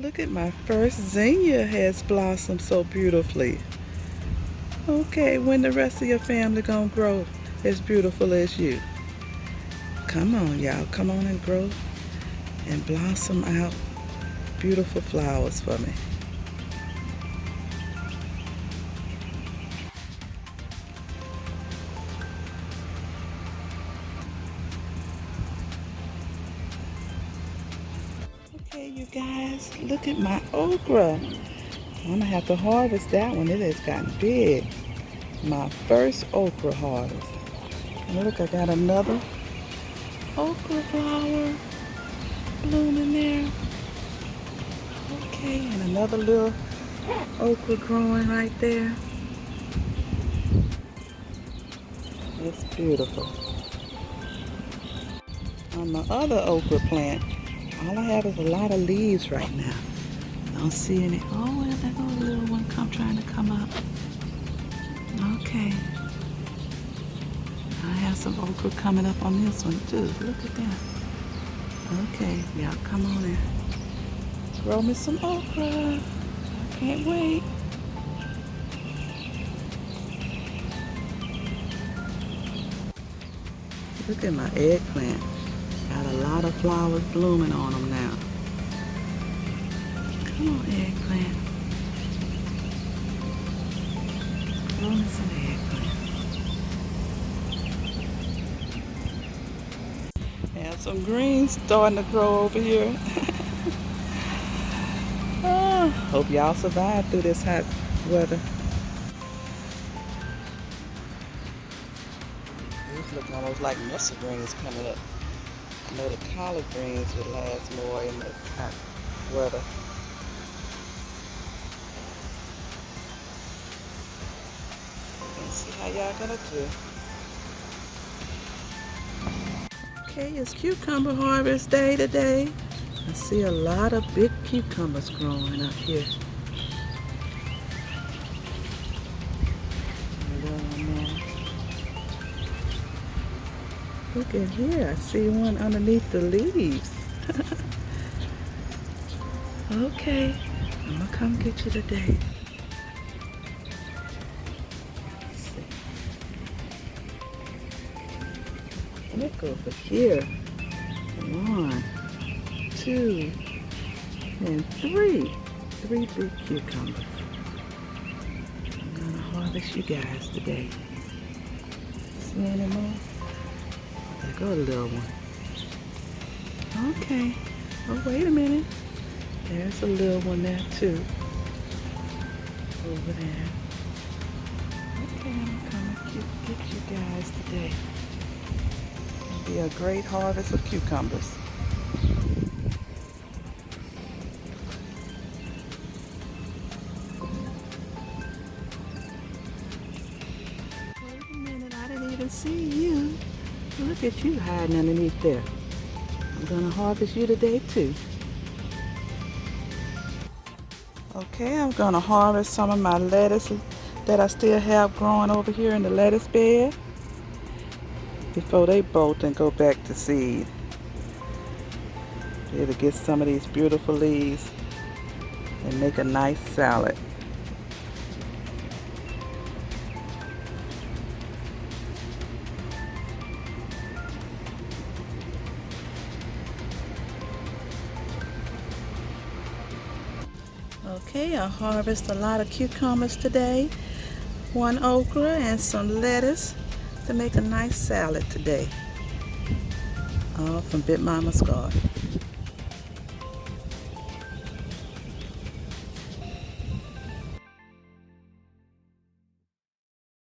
Look at my first zinnia has blossomed so beautifully. Okay, when the rest of your family gonna grow as beautiful as you? Come on, y'all. Come on and grow and blossom out beautiful flowers for me. Okay, you guys, look at my okra. I'm gonna have to harvest that one. It has gotten big. My first okra harvest. And look, I got another okra flower blooming there. Okay, and another little okra growing right there. It's beautiful. On my other okra plant, all I have is a lot of leaves right now. I don't see any. Oh, well, there goes a little one trying to come up. Okay. I have some okra coming up on this one too. Look at that. Okay, y'all come on in. Grow me some okra. I can't wait. Look at my eggplant. Got a lot of flowers blooming on them now. Come on, eggplant. Grow me some eggplant. Have some greens starting to grow over here. Oh, hope y'all survive through this hot weather. These look almost like mustard greens coming up. I know the collard greens would last more in this hot weather. Let's see how y'all gonna do. Okay, it's cucumber harvest day today. I see a lot of big cucumbers growing up here. Look at here, I see one underneath the leaves. Okay, I'm gonna come get you today. Let's see. Look over here. 1, 2, and 3. 3 big cucumbers. I'm gonna harvest you guys today. See any more? There go the little one. Okay. Oh, wait a minute. There's a little one there too. Over there. Okay, I'm coming to get you guys today. It'll be a great harvest of cucumbers. Wait a minute, I didn't even see you. Look at you hiding underneath there. I'm gonna harvest you today too. Okay, I'm gonna harvest some of my lettuce that I still have growing over here in the lettuce bed before they bolt and go back to seed. It'll get some of these beautiful leaves and make a nice salad. Okay, I harvest a lot of cucumbers today, 1 okra and some lettuce to make a nice salad today. All from Big Mama's garden.